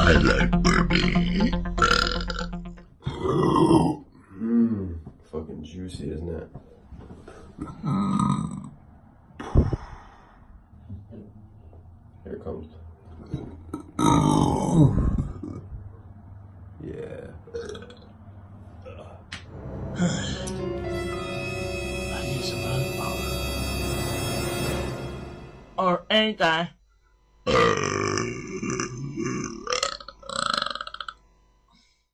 I like burping. Fucking juicy, isn't it? Here it comes. Yeah. I need some honey powder. Or anything.